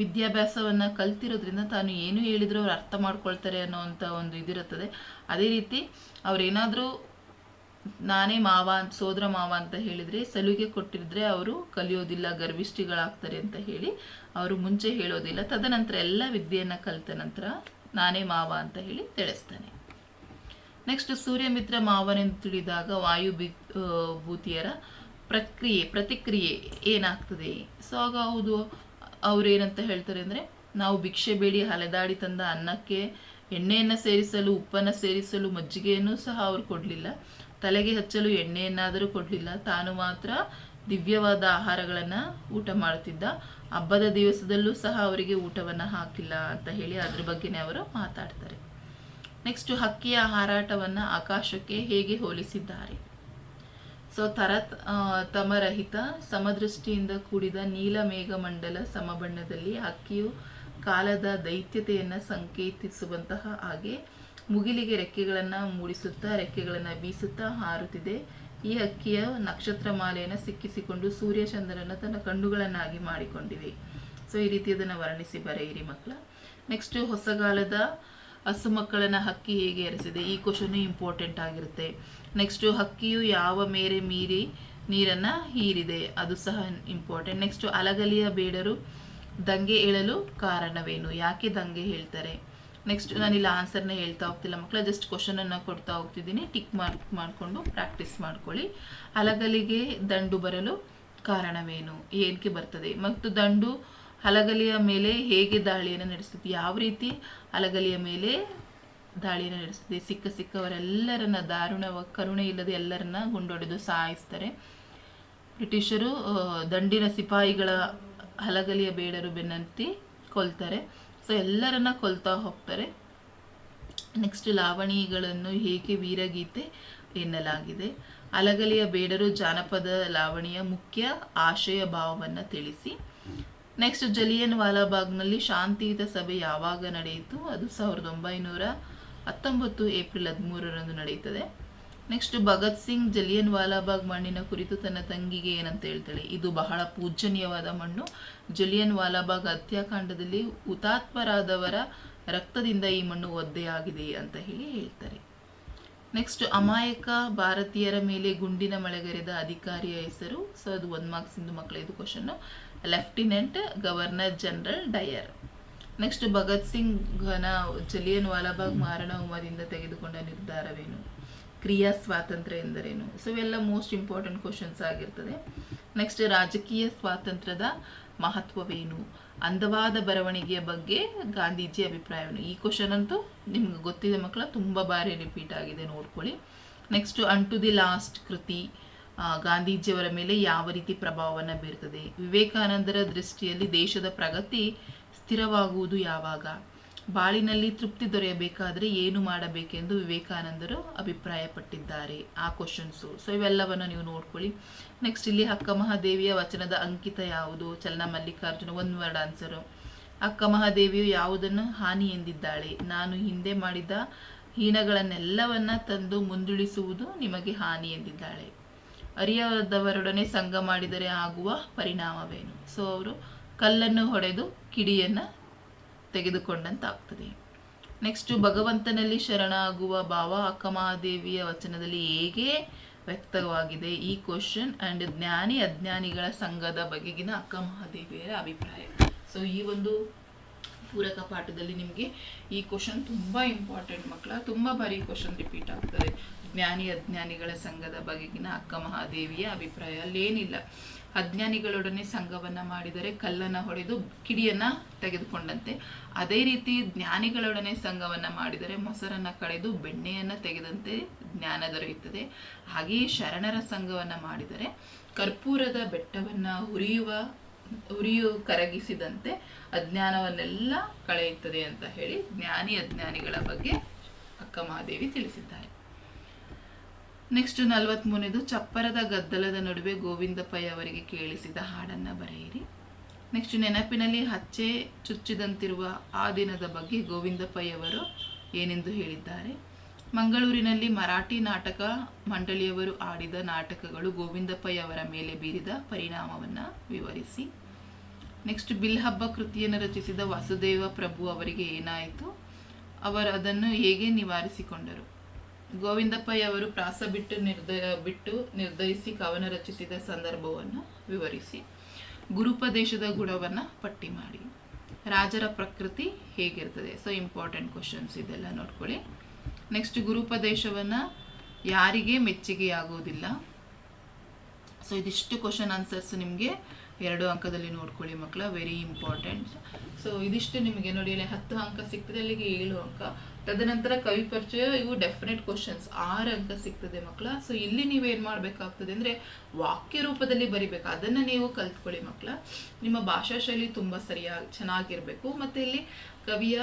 ವಿದ್ಯಾಭ್ಯಾಸವನ್ನು ಕಲ್ತಿರೋದ್ರಿಂದ ತಾನು ಏನು ಹೇಳಿದ್ರು ಅವ್ರು ಅರ್ಥ ಮಾಡ್ಕೊಳ್ತಾರೆ ಅನ್ನೋವಂಥ ಒಂದು ಇದಿರುತ್ತದೆ. ಅದೇ ರೀತಿ ಅವರೇನಾದರೂ ನಾನೇ ಮಾವ ಸೋದರ ಮಾವ ಅಂತ ಹೇಳಿದರೆ ಸಲುಗೆ ಕೊಟ್ಟಿದ್ರೆ ಅವರು ಕಲಿಯೋದಿಲ್ಲ, ಗರ್ವಿಷ್ಠಿಗಳಾಗ್ತಾರೆ ಅಂತ ಹೇಳಿ ಅವರು ಮುಂಚೆ ಹೇಳೋದಿಲ್ಲ. ತದನಂತರ ಎಲ್ಲ ವಿದ್ಯೆಯನ್ನು ಕಲಿತ ನಂತರ ನಾನೇ ಮಾವ ಅಂತ ಹೇಳಿ ತಿಳಿಸ್ತಾನೆ. ನೆಕ್ಸ್ಟ್, ಸೂರ್ಯಮಿತ್ರ ಮಾವನೆಂದು ತಿಳಿದಾಗ ವಾಯುಭೂತಿಯರ ಪ್ರತಿಕ್ರಿಯೆ ಏನಾಗ್ತದೆ? ಸೊ ಆಗ ಹೌದು ಅವ್ರೇನಂತ ಹೇಳ್ತಾರೆ ಅಂದರೆ, ನಾವು ಭಿಕ್ಷೆ ಬೇಡಿ ಅಲೆದಾಡಿ ತಂದ ಅನ್ನಕ್ಕೆ ಎಣ್ಣೆಯನ್ನು ಸೇರಿಸಲು, ಉಪ್ಪನ್ನು ಸೇರಿಸಲು ಮಜ್ಜಿಗೆಯನ್ನು ಸಹ ಅವರು ಕೊಡಲಿಲ್ಲ, ತಲೆಗೆ ಹಚ್ಚಲು ಎಣ್ಣೆಯನ್ನಾದರೂ ಕೊಡಲಿಲ್ಲ, ತಾನು ಮಾತ್ರ ದಿವ್ಯವಾದ ಆಹಾರಗಳನ್ನು ಊಟ ಮಾಡುತ್ತಿದ್ದ, ಹಬ್ಬದ ದಿವಸದಲ್ಲೂ ಸಹ ಅವರಿಗೆ ಊಟವನ್ನು ಹಾಕಿಲ್ಲ ಅಂತ ಹೇಳಿ ಅದ್ರ ಬಗ್ಗೆನೇ ಅವರು ಮಾತಾಡ್ತಾರೆ. ನೆಕ್ಸ್ಟ್, ಹಕ್ಕಿಯ ಹಾರಾಟವನ್ನು ಆಕಾಶಕ್ಕೆ ಹೇಗೆ ಹೋಲಿಸಿದ್ದಾರೆ? ಸೊ ತಮರಹಿತ ಸಮದೃಷ್ಟಿಯಿಂದ ಕೂಡಿದ ನೀಲ ಮೇಘಮಂಡಲ ಸಮಬಣ್ಣದಲ್ಲಿ ಹಕ್ಕಿಯು ಕಾಲದ ದೈತ್ಯತೆಯನ್ನು ಸಂಕೇತಿಸುವಂತಹ ಹಾಗೆ ಮುಗಿಲಿಗೆ ರೆಕ್ಕೆಗಳನ್ನು ಮೂಡಿಸುತ್ತಾ ರೆಕ್ಕೆಗಳನ್ನು ಬೀಸುತ್ತಾ ಹಾರುತ್ತಿದೆ. ಈ ಹಕ್ಕಿಯ ನಕ್ಷತ್ರ ಮಾಲೆಯನ್ನು ಸಿಕ್ಕಿಸಿಕೊಂಡು ಸೂರ್ಯಚಂದ್ರನ ತನ್ನ ಕಣ್ಣುಗಳನ್ನಾಗಿ ಮಾಡಿಕೊಂಡಿವೆ. ಸೊ ಈ ರೀತಿ ಅದನ್ನು ವರ್ಣಿಸಿ ಬರೆಯಿರಿ ಮಕ್ಕಳ. ನೆಕ್ಸ್ಟ್, ಹೊಸಗಾಲದ ಹಸು ಮಕ್ಕಳನ್ನು ಹಕ್ಕಿ ಹೇಗೆ ಎರೆಸಿದೆ? ಈ ಕ್ವಶನ್ ಇಂಪಾರ್ಟೆಂಟ್ ಆಗಿರುತ್ತೆ. ನೆಕ್ಸ್ಟ್, ಹಕ್ಕಿಯು ಯಾವ ಮೇರೆ ಮೀರಿ ನೀರನ್ನು ಹೀರಿದೆ? ಅದು ಸಹ ಇಂಪಾರ್ಟೆಂಟ್. ನೆಕ್ಸ್ಟ್, ಅಲಗಲಿಯ ಬೇಡರು ದಂಗೆ ಏಳಲು ಕಾರಣವೇನು? ಯಾಕೆ ದಂಗೆ ಹೇಳ್ತಾರೆ? ನೆಕ್ಸ್ಟ್, ನಾನಿಲ್ಲಿ ಆನ್ಸರ್ನ ಹೇಳ್ತಾ ಹೋಗ್ತಿಲ್ಲ ಮಕ್ಕಳ, ಜಸ್ಟ್ ಕ್ವಶನನ್ನು ಕೊಡ್ತಾ ಹೋಗ್ತಿದ್ದೀನಿ. ಟಿಕ್ ಮಾಡಿಕೊಂಡು ಪ್ರಾಕ್ಟೀಸ್ ಮಾಡ್ಕೊಳ್ಳಿ. ಅಲಗಲಿಗೆ ದಂಡು ಬರಲು ಕಾರಣವೇನು? ಏನಕ್ಕೆ ಬರ್ತದೆ? ಮತ್ತು ದಂಡು ಹಲಗಲಿಯ ಮೇಲೆ ಹೇಗೆ ದಾಳಿಯನ್ನು ನಡೆಸುತ್ತೆ? ಯಾವ ರೀತಿ ಅಲಗಲಿಯ ಮೇಲೆ ದಾಳಿಯನ್ನು ನಡೆಸುತ್ತೆ? ಸಿಕ್ಕವರೆಲ್ಲರನ್ನ ಕರುಣೆ ಇಲ್ಲದೆ ಎಲ್ಲರನ್ನ ಗುಂಡೊಡೆದು ಸಾಯಿಸ್ತಾರೆ. ಬ್ರಿಟಿಷರು ದಂಡಿನ ಸಿಪಾಯಿಗಳ ಹಲಗಲಿಯ ಬೇಡರು ಬೆನ್ನತ್ತಿ ಕೊಲ್ತಾರೆ. ಸೊ ಎಲ್ಲರನ್ನ ಕೊಲ್ತಾ ಹೋಗ್ತಾರೆ. ನೆಕ್ಸ್ಟ್, ಲಾವಣಿಗಳನ್ನು ಹೇಗೆ ವೀರಗೀತೆ ಎನ್ನಲಾಗಿದೆ? ಅಲಗಲಿಯ ಬೇಡರು ಜಾನಪದ ಲಾವಣಿಯ ಮುಖ್ಯ ಆಶಯ ಭಾವವನ್ನು ತಿಳಿಸಿ. ನೆಕ್ಸ್ಟ್ ಜಲಿಯನ್ ವಾಲಾಬಾಗ್ನಲ್ಲಿ ಶಾಂತಿಯುತ ಸಭೆ ಯಾವಾಗ ನಡೆಯಿತು? ಅದು 1919 ಏಪ್ರಿಲ್ 13ರಂದು ನಡೆಯುತ್ತದೆ. ನೆಕ್ಸ್ಟ್ ಭಗತ್ ಸಿಂಗ್ ಜಲಿಯನ್ ವಾಲಾಬಾಗ್ ಮಣ್ಣಿನ ಕುರಿತು ತನ್ನ ತಂಗಿಗೆ ಏನಂತ ಹೇಳ್ತಾಳೆ? ಇದು ಬಹಳ ಪೂಜನೀಯವಾದ ಮಣ್ಣು. ಜಲಿಯನ್ ವಾಲಾಬಾಗ್ ಹತ್ಯಾಕಾಂಡದಲ್ಲಿ ಹುತಾತ್ಮರಾದವರ ರಕ್ತದಿಂದ ಈ ಮಣ್ಣು ಒದ್ದೆಯಾಗಿದೆ ಅಂತ ಹೇಳ್ತಾರೆ. ನೆಕ್ಸ್ಟ್ ಅಮಾಯಕ ಭಾರತೀಯರ ಮೇಲೆ ಗುಂಡಿನ ಮಳೆಗರೆದ ಅಧಿಕಾರಿಯ ಹೆಸರು? ಸೊ ಅದು 1 ಮಾರ್ಕ್ಸ್ ಇಂದು ಮಕ್ಕಳ ಇದು question. Lieutenant governor general Dyer. Next Bhagat ಸಿಂಗ್ನ ಜಲಿಯನ್ ವಾಲಾಬಾಗ್ ಮಾರಣ ಹೋಮದಿಂದ ತೆಗೆದುಕೊಂಡ ನಿರ್ಧಾರವೇನು? ಕ್ರಿಯಾ ಸ್ವಾತಂತ್ರ್ಯ ಎಂದರೇನು? ಸೊ ಇವೆಲ್ಲ ಮೋಸ್ಟ್ ಇಂಪಾರ್ಟೆಂಟ್ ಕ್ವಶನ್ಸ್ ಆಗಿರ್ತದೆ. ನೆಕ್ಸ್ಟ್ ರಾಜಕೀಯ ಸ್ವಾತಂತ್ರ್ಯದ ಮಹತ್ವವೇನು? ಅಂದವಾದ ಬರವಣಿಗೆಯ ಬಗ್ಗೆ ಗಾಂಧೀಜಿ ಅಭಿಪ್ರಾಯವೇನು? ಈ ಕ್ವಶನ್ ಅಂತೂ ನಿಮ್ಗೆ ಗೊತ್ತಿದೆ ಮಕ್ಕಳ, ತುಂಬ ಬಾರಿ ರಿಪೀಟ್ ಆಗಿದೆ, ನೋಡ್ಕೊಳ್ಳಿ. Next unto the last ಕೃತಿ ಗಾಂಧೀಜಿಯವರ ಮೇಲೆ ಯಾವ ರೀತಿ ಪ್ರಭಾವವನ್ನು ಬೀರ್ತದೆ? ವಿವೇಕಾನಂದರ ದೃಷ್ಟಿಯಲ್ಲಿ ದೇಶದ ಪ್ರಗತಿ ಸ್ಥಿರವಾಗುವುದು ಯಾವಾಗ? ಬಾಳಿನಲ್ಲಿ ತೃಪ್ತಿ ದೊರೆಯಬೇಕಾದರೆ ಏನು ಮಾಡಬೇಕೆಂದು ವಿವೇಕಾನಂದರು ಅಭಿಪ್ರಾಯಪಟ್ಟಿದ್ದಾರೆ? ಆ ಕ್ವಶನ್ಸು. ಸೊ ಇವೆಲ್ಲವನ್ನು ನೀವು ನೋಡ್ಕೊಳ್ಳಿ. ನೆಕ್ಸ್ಟ್ ಇಲ್ಲಿ ಅಕ್ಕ ಮಹಾದೇವಿಯ ವಚನದ ಅಂಕಿತ ಯಾವುದು? ಚಲನ ಮಲ್ಲಿಕಾರ್ಜುನ. 1 word answer. ಅಕ್ಕ ಮಹಾದೇವಿಯು ಯಾವುದನ್ನು ಹಾನಿ ಎಂದಿದ್ದಾಳೆ? ನಾನು ಹಿಂದೆ ಮಾಡಿದ ಹೀನಗಳನ್ನೆಲ್ಲವನ್ನ ತಂದು ಮುಂದುಳಿಸುವುದು ನಿಮಗೆ ಹಾನಿ ಎಂದಿದ್ದಾಳೆ. ಅರಿಯದವರೊಡನೆ ಸಂಘ ಮಾಡಿದರೆ ಆಗುವ ಪರಿಣಾಮವೇನು? ಸೊ ಅವರು ಕಲ್ಲನ್ನು ಹೊಡೆದು ಕಿಡಿಯನ್ನು ತೆಗೆದುಕೊಂಡಂತಾಗ್ತದೆ. ನೆಕ್ಸ್ಟ್ ಭಗವಂತನಲ್ಲಿ ಶರಣಾಗುವ ಭಾವ ಅಕ್ಕ ಮಹಾದೇವಿಯ ವಚನದಲ್ಲಿ ಹೇಗೆ ವ್ಯಕ್ತವಾಗಿದೆ? ಈ ಕ್ವಶನ್. ಅಂಡ್ ಜ್ಞಾನಿ ಅಜ್ಞಾನಿಗಳ ಸಂಘದ ಬಗೆಗಿನ ಅಕ್ಕ ಮಹಾದೇವಿಯರ ಅಭಿಪ್ರಾಯ. ಸೊ ಈ ಒಂದು ಪೂರಕ ಪಾಠದಲ್ಲಿ ನಿಮಗೆ ಈ ಕ್ವಶನ್ ತುಂಬ ಇಂಪಾರ್ಟೆಂಟ್ ಮಕ್ಕಳ, ತುಂಬ ಬಾರಿ ಕ್ವಶನ್ ರಿಪೀಟ್ ಆಗ್ತದೆ. ಜ್ಞಾನಿ ಅಜ್ಞಾನಿಗಳ ಸಂಘದ ಬಗೆಗಿನ ಅಕ್ಕ ಮಹಾದೇವಿಯ ಅಭಿಪ್ರಾಯ. ಅಲ್ಲೇನಿಲ್ಲ, ಅಜ್ಞಾನಿಗಳೊಡನೆ ಸಂಘವನ್ನ ಮಾಡಿದರೆ ಕಲ್ಲನ್ನು ಹೊಡೆದು ಕಿಡಿಯನ್ನು ತೆಗೆದುಕೊಂಡಂತೆ, ಅದೇ ರೀತಿ ಜ್ಞಾನಿಗಳೊಡನೆ ಸಂಘವನ್ನ ಮಾಡಿದರೆ ಮೊಸರನ್ನು ಕಳೆದು ಬೆಣ್ಣೆಯನ್ನು ತೆಗೆದಂತೆ ಜ್ಞಾನ ದೊರೆಯುತ್ತದೆ. ಹಾಗೆಯೇ ಶರಣರ ಸಂಘವನ್ನ ಮಾಡಿದರೆ ಕರ್ಪೂರದ ಬೆಟ್ಟವನ್ನು ಉರಿಯು ಕರಗಿಸಿದಂತೆ ಅಜ್ಞಾನವನ್ನೆಲ್ಲ ಕಳೆಯುತ್ತದೆ ಅಂತ ಹೇಳಿ ಜ್ಞಾನಿ ಅಜ್ಞಾನಿಗಳ ಬಗ್ಗೆ ಅಕ್ಕ ಮಹಾದೇವಿ ತಿಳಿಸಿದ್ದಾರೆ. ನೆಕ್ಸ್ಟ್ 43ನೇದು ಚಪ್ಪರದ ಗದ್ದಲದ ನಡುವೆ ಗೋವಿಂದ ಪೈ ಅವರಿಗೆ ಕೇಳಿಸಿದ ಹಾಡನ್ನು ಬರೆಯಿರಿ. ನೆಕ್ಸ್ಟ್ ನೆನಪಿನಲ್ಲಿ ಹಚ್ಚೆ ಚುಚ್ಚಿದಂತಿರುವ ಆ ದಿನದ ಬಗ್ಗೆ ಗೋವಿಂದ ಪೈ ಅವರು ಏನೆಂದು ಹೇಳಿದ್ದಾರೆ? ಮಂಗಳೂರಿನಲ್ಲಿ ಮರಾಠಿ ನಾಟಕ ಮಂಡಳಿಯವರು ಆಡಿದ ನಾಟಕಗಳು ಗೋವಿಂದ ಪೈ ಅವರ ಮೇಲೆ ಬೀರಿದ ಪರಿಣಾಮವನ್ನು ವಿವರಿಸಿ. ನೆಕ್ಸ್ಟ್ ಬಿಲ್ಹಬ್ಬ ಕೃತಿಯನ್ನು ರಚಿಸಿದ ವಸುದೇವ ಪ್ರಭು ಅವರಿಗೆ ಏನಾಯಿತು? ಅವರು ಅದನ್ನು ಹೇಗೆ ನಿವಾರಿಸಿಕೊಂಡರು? ಗೋವಿಂದ ಪೈ ಅವರು ಪ್ರಾಸ ಬಿಟ್ಟು ನಿರ್ಧರಿಸಿ ಕವನ ರಚಿಸಿದ ಸಂದರ್ಭವನ್ನು ವಿವರಿಸಿ. ಗುರುಪದೇಶದ ಗುಣವನ್ನು ಪಟ್ಟಿ ಮಾಡಿ. ರಾಜರ ಪ್ರಕೃತಿ ಹೇಗಿರ್ತದೆ? ಸೊ ಇಂಪಾರ್ಟೆಂಟ್ ಕ್ವಶನ್ಸ್ ಇದೆಲ್ಲ ನೋಡ್ಕೊಳ್ಳಿ. ನೆಕ್ಸ್ಟ್ ಗುರುಪದೇಶವನ್ನು ಯಾರಿಗೆ ಮೆಚ್ಚುಗೆಯಾಗುವುದಿಲ್ಲ? ಸೊ ಇದಿಷ್ಟು ಕ್ವಶನ್ ಆನ್ಸರ್ಸ್ ನಿಮಗೆ 2 ಅಂಕದಲ್ಲಿ ನೋಡ್ಕೊಳ್ಳಿ ಮಕ್ಕಳ, ವೆರಿ ಇಂಪಾರ್ಟೆಂಟ್. ಸೊ ಇದಿಷ್ಟು ನಿಮಗೆ ನೋಡಿ, 10 ಅಂಕ ಸಿಗ್ತದೆ, ಅಲ್ಲಿಗೆ 7 ಅಂಕ. ತದನಂತರ ಕವಿ ಪರಿಚಯ, ಇವು ಡೆಫಿನೆಟ್ ಕ್ವಶನ್ಸ್, 6 ಅಂಕ ಸಿಗ್ತದೆ ಮಕ್ಕಳ. ಸೊ ಇಲ್ಲಿ ನೀವೇನು ಮಾಡಬೇಕಾಗ್ತದೆ ಅಂದರೆ ವಾಕ್ಯ ರೂಪದಲ್ಲಿ ಬರಿಬೇಕು, ಅದನ್ನು ನೀವು ಕಲ್ತ್ಕೊಳ್ಳಿ ಮಕ್ಕಳ. ನಿಮ್ಮ ಭಾಷಾ ಶೈಲಿ ತುಂಬ ಚೆನ್ನಾಗಿರಬೇಕು. ಮತ್ತು ಇಲ್ಲಿ ಕವಿಯ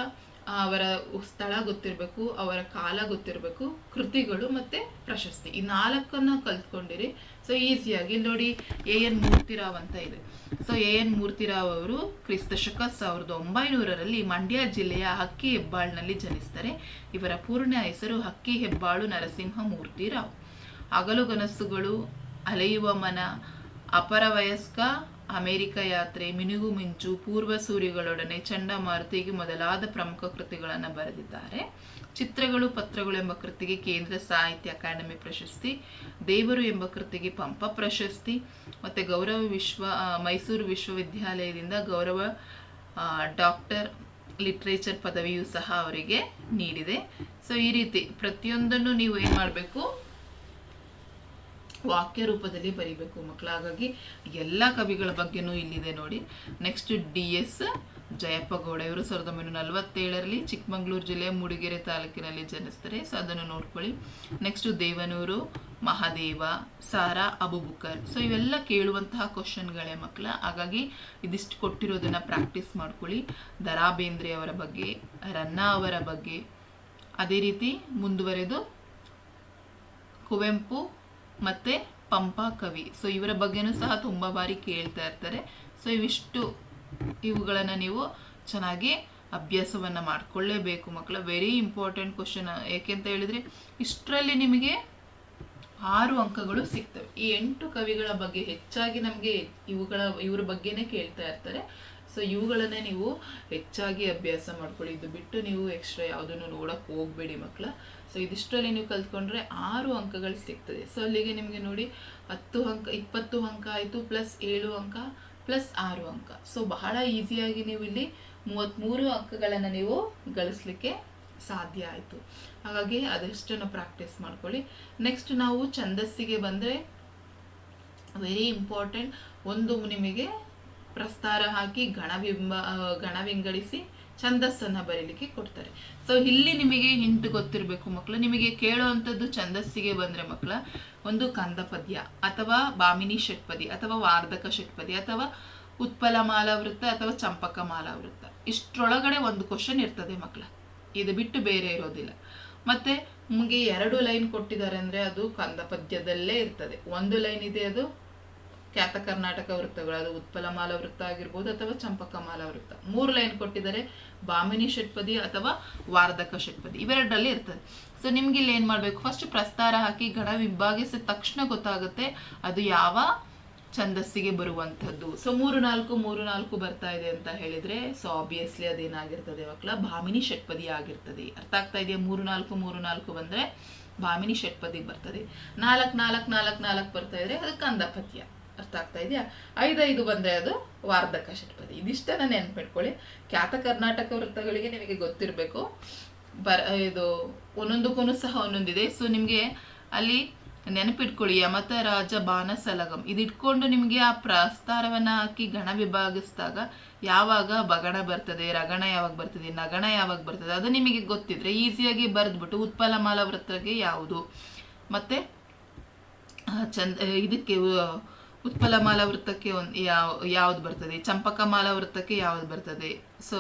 ಅವರ ಸ್ಥಳ ಗೊತ್ತಿರಬೇಕು, ಅವರ ಕಾಲ ಗೊತ್ತಿರಬೇಕು, ಕೃತಿಗಳು ಮತ್ತು ಪ್ರಶಸ್ತಿ, ಈ 4 ಕಲ್ತ್ಕೊಂಡಿರಿ. ಸೊ ಈಸಿಯಾಗಿ ನೋಡಿ, A.N. ಮೂರ್ತಿರಾವ್ ಅಂತ ಇದೆ. So A.N. ಮೂರ್ತಿರಾವ್ ಅವರು ಕ್ರಿಸ್ತಶಕ 1900ರಲ್ಲಿ ಮಂಡ್ಯ ಜಿಲ್ಲೆಯ ಹಕ್ಕಿ ಹೆಬ್ಬಾಳ್ನಲ್ಲಿ ಜನಿಸ್ತಾರೆ. ಇವರ ಪೂರ್ಣ ಹೆಸರು ಹಕ್ಕಿ ಹೆಬ್ಬಾಳು ನರಸಿಂಹ ಮೂರ್ತಿರಾವ್. ಹಗಲುಗನಸುಗಳು, ಅಲೆಯುವ ಮನ, ಅಪರವಯಸ್ಕ, ಅಮೆರಿಕ ಯಾತ್ರೆ, ಮಿನುಗು ಮಿಂಚು, ಪೂರ್ವ ಸೂರ್ಯಗಳೊಡನೆ, ಚಂಡಮಾರುತಿಗೆ ಮೊದಲಾದ ಪ್ರಮುಖ ಕೃತಿಗಳನ್ನು ಬರೆದಿದ್ದಾರೆ. ಚಿತ್ರಗಳು ಪತ್ರಗಳು ಎಂಬ ಕೃತಿಗೆ ಕೇಂದ್ರ ಸಾಹಿತ್ಯ ಅಕಾಡೆಮಿ ಪ್ರಶಸ್ತಿ, ದೇವರು ಎಂಬ ಕೃತಿಗೆ ಪಂಪ ಪ್ರಶಸ್ತಿ, ಮತ್ತು ಮೈಸೂರು ವಿಶ್ವವಿದ್ಯಾಲಯದಿಂದ ಗೌರವ ಡಾಕ್ಟರ್ ಲಿಟ್ರೇಚರ್ ಪದವಿಯೂ ಸಹ ಅವರಿಗೆ ನೀಡಿದೆ. ಸೊ ಈ ರೀತಿ ಪ್ರತಿಯೊಂದನ್ನು ನೀವು ಏನು ಮಾಡಬೇಕು, ವಾಕ್ಯ ರೂಪದಲ್ಲಿ ಬರೀಬೇಕು ಮಕ್ಕಳ. ಹಾಗಾಗಿ ಎಲ್ಲ ಕವಿಗಳ ಬಗ್ಗೆನೂ ಇಲ್ಲಿದೆ ನೋಡಿ. Next D.S. ಜಯಪ್ಪ ಗೌಡ, ಇವರು 1947ರಲ್ಲಿ ಚಿಕ್ಕಮಗಳೂರು ಜಿಲ್ಲೆಯ ಮೂಡಿಗೆರೆ ತಾಲೂಕಿನಲ್ಲಿ ಜನಿಸ್ತಾರೆ. ಸೊ ಅದನ್ನು ನೋಡ್ಕೊಳ್ಳಿ. ನೆಕ್ಸ್ಟ್ ದೇವನೂರು ಮಹಾದೇವ, ಸಾರಾ ಅಬುಬಕರ್. ಸೊ ಇವೆಲ್ಲ ಕೇಳುವಂತಹ ಕ್ವಶನ್ಗಳೇ ಮಕ್ಕಳ. ಹಾಗಾಗಿ ಇದಿಷ್ಟು ಕೊಟ್ಟಿರೋದನ್ನ ಪ್ರಾಕ್ಟೀಸ್ ಮಾಡ್ಕೊಳ್ಳಿ. ದರಾ ಬೇಂದ್ರೆ ಅವರ ಬಗ್ಗೆ, ರನ್ನಾ ಅವರ ಬಗ್ಗೆ, ಅದೇ ರೀತಿ ಮುಂದುವರೆದು ಕುವೆಂಪು ಮತ್ತು ಪಂಪ ಕವಿ. ಸೊ ಇವರ ಬಗ್ಗೆನೂ ಸಹ ತುಂಬ ಬಾರಿ ಕೇಳ್ತಾ ಇರ್ತಾರೆ. ಸೊ ಇವಿಷ್ಟು ಇವುಗಳನ್ನು ನೀವು ಚೆನ್ನಾಗಿ ಅಭ್ಯಾಸವನ್ನು ಮಾಡಿಕೊಳ್ಳೇಬೇಕು ಮಕ್ಕಳ. Very important question. ಏಕೆಂತ ಹೇಳಿದರೆ ಇಷ್ಟರಲ್ಲಿ ನಿಮಗೆ 6 ಅಂಕಗಳು ಸಿಗ್ತವೆ. ಈ 8 ಕವಿಗಳ ಬಗ್ಗೆ ಹೆಚ್ಚಾಗಿ ನಮಗೆ ಇವ್ರ ಬಗ್ಗೆನೇ ಕೇಳ್ತಾ ಇರ್ತಾರೆ. ಸೊ ಇವುಗಳನ್ನೇ ನೀವು ಹೆಚ್ಚಾಗಿ ಅಭ್ಯಾಸ ಮಾಡ್ಕೊಳ್ಳಿ. ಇದು ಬಿಟ್ಟು ನೀವು ಎಕ್ಸ್ಟ್ರಾ ಯಾವುದನ್ನು ನೋಡೋಕೆ ಹೋಗಬೇಡಿ ಮಕ್ಕಳ. ಸೊ ಇದಿಷ್ಟರಲ್ಲಿ ನೀವು ಕಲ್ತ್ಕೊಂಡ್ರೆ 6 ಅಂಕಗಳು ಸಿಗ್ತದೆ. ಸೊ ಅಲ್ಲಿಗೆ ನಿಮಗೆ ನೋಡಿ 10 ಅಂಕ 20 ಅಂಕ ಆಯಿತು, ಪ್ಲಸ್ 7 ಅಂಕ ಪ್ಲಸ್ 6 ಅಂಕ. ಸೊ ಬಹಳ ಈಸಿಯಾಗಿ ನೀವು ಇಲ್ಲಿ 33 ಅಂಕಗಳನ್ನು ನೀವು ಗಳಿಸ್ಲಿಕ್ಕೆ ಸಾಧ್ಯ ಆಯಿತು. ಹಾಗಾಗಿ ಅದೆಷ್ಟನ್ನು ಪ್ರಾಕ್ಟೀಸ್ ಮಾಡ್ಕೊಳ್ಳಿ. ನೆಕ್ಸ್ಟ್ ನಾವು ಛಂದಸ್ಸಿಗೆ ಬಂದರೆ ವೆರಿ ಇಂಪಾರ್ಟೆಂಟ್. ಒಂದು ನಿಮಗೆ ಪ್ರಸ್ತಾರ ಹಾಕಿ ಗಣ ವಿಂಗಡಿಸಿ ಛಂದಸ್ಸನ್ನು ಬರೀಲಿಕ್ಕೆ ಕೊಡ್ತಾರೆ. ಸೊ ಇಲ್ಲಿ ನಿಮಗೆ ಹಿಂಟ್ ಗೊತ್ತಿರಬೇಕು ಮಕ್ಕಳು. ನಿಮಗೆ ಕೇಳುವಂಥದ್ದು ಛಂದಸ್ಸಿಗೆ ಬಂದರೆ ಮಕ್ಕಳ, ಒಂದು ಕಂದ ಪದ್ಯ ಅಥವಾ ಭಾಮಿನಿ ಷಟ್ಪದಿ ಅಥವಾ ವಾರ್ಧಕ ಷಟ್ಪದಿ ಅಥವಾ ಉತ್ಪಲ ಮಾಲಾವೃತ್ತ ಅಥವಾ ಚಂಪಕ ಮಾಲಾವೃತ್ತ, ಇಷ್ಟರೊಳಗಡೆ ಒಂದು ಕ್ವಶನ್ ಇರ್ತದೆ ಮಕ್ಕಳ. ಇದು ಬಿಟ್ಟು ಬೇರೆ ಇರೋದಿಲ್ಲ. ಮತ್ತೆ ನಿಮಗೆ 2 ಲೈನ್ ಕೊಟ್ಟಿದ್ದಾರೆ ಅಂದರೆ ಅದು ಕಂದ ಪದ್ಯದಲ್ಲೇ ಇರ್ತದೆ. ಒಂದು ಲೈನ್ ಇದೆ, ಅದು ಖ್ಯಾತ ಕರ್ನಾಟಕ ವೃತ್ತಗಳು, ಅದು ಉತ್ಪಲ ಮಾಲಾ ವೃತ್ತ ಆಗಿರ್ಬೋದು ಅಥವಾ ಚಂಪಕ ಮಾಲಾ ವೃತ್ತ. 3 ಲೈನ್ ಕೊಟ್ಟಿದ್ದಾರೆ, ಭಾಮಿನಿ ಷಟ್ಪದಿ ಅಥವಾ ವಾರ್ಧಕ ಷಟ್ಪದಿ, ಇವೆರಡರಲ್ಲಿ ಇರ್ತದೆ. ಸೊ ನಿಮ್ಗೆ ಇಲ್ಲಿ ಏನು ಮಾಡಬೇಕು, ಫಸ್ಟ್ ಪ್ರಸ್ತಾರ ಹಾಕಿ ಗಣ ವಿಭಾಗಿಸಿದ ತಕ್ಷಣ ಗೊತ್ತಾಗುತ್ತೆ ಅದು ಯಾವ ಛಂದಸ್ಸಿಗೆ ಬರುವಂಥದ್ದು. ಸೊ 3-4 ಬರ್ತಾ ಇದೆ ಅಂತ ಹೇಳಿದ್ರೆ, ಸೊ ಆಬ್ವಿಯಸ್ಲಿ ಅದೇನಾಗಿರ್ತದೆ ಮಕ್ಕಳ, ಭಾಮಿನಿ ಷಟ್ಪದಿ ಆಗಿರ್ತದೆ. ಅರ್ಥ ಆಗ್ತಾ ಇದೆಯಾ? 3-4 ಬಂದ್ರೆ ಭಾಮಿನಿ ಷಟ್ಪದಿಗೆ ಬರ್ತದೆ. 4-4 ಬರ್ತಾ ಇದ್ರೆ ಅದು ಕಂದ ಪದ್ಯ. ಅರ್ಥ ಆಗ್ತಾ ಇದೆಯಾ? 5-5 ಬಂದ್ರೆ ಅದು ವಾರ್ಧಕ ಷಟ್ಪದಿ. ಇದಿಷ್ಟನ್ನ ನೆನ್ಪಿಟ್ಕೊಳ್ಳಿ. ಖ್ಯಾತ ಕರ್ನಾಟಕ ವೃತ್ತಗಳಿಗೆ ನಿಮಗೆ ಗೊತ್ತಿರಬೇಕು. ಇದು ಒಂದೊಂದಕ್ಕೂ ಸಹ ಒಂದೊಂದಿದೆ. ಸೊ ನಿಮಗೆ ಅಲ್ಲಿ ನೆನಪಿಟ್ಕೊಳ್ಳಿ, ಯಮತ ರಾಜ ಬಾನ ಸಲಗಂ, ಇದಿಟ್ಕೊಂಡು ನಿಮಗೆ ಆ ಪ್ರಸ್ತಾರವನ್ನ ಹಾಕಿ ಗಣ ವಿಭಾಗಿಸಿದಾಗ ಯಾವಾಗ ಬಗಣ ಬರ್ತದೆ, ರಗಣ ಯಾವಾಗ ಬರ್ತದೆ, ನಗಣ ಯಾವಾಗ ಬರ್ತದೆ, ಅದು ನಿಮಗೆ ಗೊತ್ತಿದ್ರೆ ಈಸಿಯಾಗಿ ಬರೆದ್ಬಿಟ್ಟು ಉತ್ಪಲ ಮಾಲಾ ವೃತ್ತಕ್ಕೆ ಯಾವುದು, ಮತ್ತೆ ಇದಕ್ಕೆ ಉತ್ಪಲ ಮಾಲಾ ವೃತ್ತಕ್ಕೆ ಯಾವ್ದು ಬರ್ತದೆ, ಚಂಪಕ ಮಾಲಾ ವೃತ್ತಕ್ಕೆ ಯಾವ್ದು ಬರ್ತದೆ. ಸೊ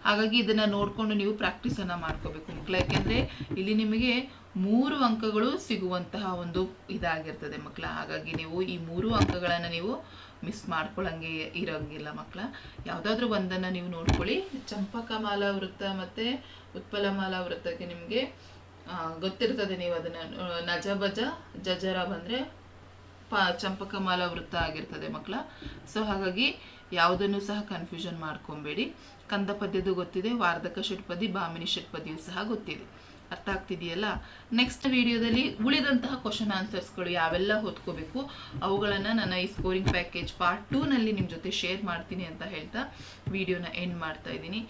ಹಾಗಾಗಿ ಇದನ್ನ ನೋಡ್ಕೊಂಡು ನೀವು ಪ್ರಾಕ್ಟೀಸನ್ನು ಮಾಡ್ಕೋಬೇಕು ಮಕ್ಕಳ. ಯಾಕೆಂದ್ರೆ ಇಲ್ಲಿ ನಿಮಗೆ 3 ಅಂಕಗಳು ಸಿಗುವಂತಹ ಒಂದು ಇದಾಗಿರ್ತದೆ ಮಕ್ಕಳ. ಹಾಗಾಗಿ ನೀವು ಈ 3 ಅಂಕಗಳನ್ನು ನೀವು ಮಿಸ್ ಮಾಡ್ಕೊಳ್ಳಂಗೆ ಇರೋಂಗಿಲ್ಲ ಮಕ್ಕಳ. ಯಾವುದಾದ್ರೂ ಒಂದನ್ನು ನೀವು ನೋಡ್ಕೊಳ್ಳಿ. ಚಂಪಕ ಮಾಲಾ ವೃತ್ತ ಮತ್ತು ಉತ್ಪಲ ಮಾಲಾ ವೃತ್ತಕ್ಕೆ ನಿಮಗೆ ಗೊತ್ತಿರ್ತದೆ. ನೀವು ಅದನ್ನು ನಜಬಜ ಜಜರ ಬಂದರೆ ಚಂಪಕ ಮಾಲಾ ವೃತ್ತ ಆಗಿರ್ತದೆ ಮಕ್ಕಳ. ಸೊ ಹಾಗಾಗಿ ಯಾವುದನ್ನು ಸಹ ಕನ್ಫ್ಯೂಷನ್ ಮಾಡ್ಕೊಬೇಡಿ. ಕಂದ ಪದ್ಯದು ಗೊತ್ತಿದೆ, ವಾರ್ಧಕ ಷಟ್ಪದಿ, ಭಾಮಿನಿ ಷಟ್ಪದಿಯು ಸಹ ಗೊತ್ತಿದೆ. ಅರ್ಥ ಆಗ್ತಿದೆಯಲ್ಲ? ನೆಕ್ಸ್ಟ್ ವಿಡಿಯೋದಲ್ಲಿ ಉಳಿದಂತಹ ಕ್ವಶನ್ ಆನ್ಸರ್ಸ್ಗಳು ಯಾವೆಲ್ಲ ಹೊತ್ಕೋಬೇಕು ಅವುಗಳನ್ನು ನನ್ನ ಈ ಸ್ಕೋರಿಂಗ್ ಪ್ಯಾಕೇಜ್ ಪಾರ್ಟ್ 2 ನಲ್ಲಿ ನಿಮ್ಮ ಜೊತೆ ಶೇರ್ ಮಾಡ್ತೀನಿ ಅಂತ ಹೇಳ್ತಾ ವಿಡಿಯೋನ ಎಂಡ್ ಮಾಡ್ತಾ ಇದ್ದೀನಿ.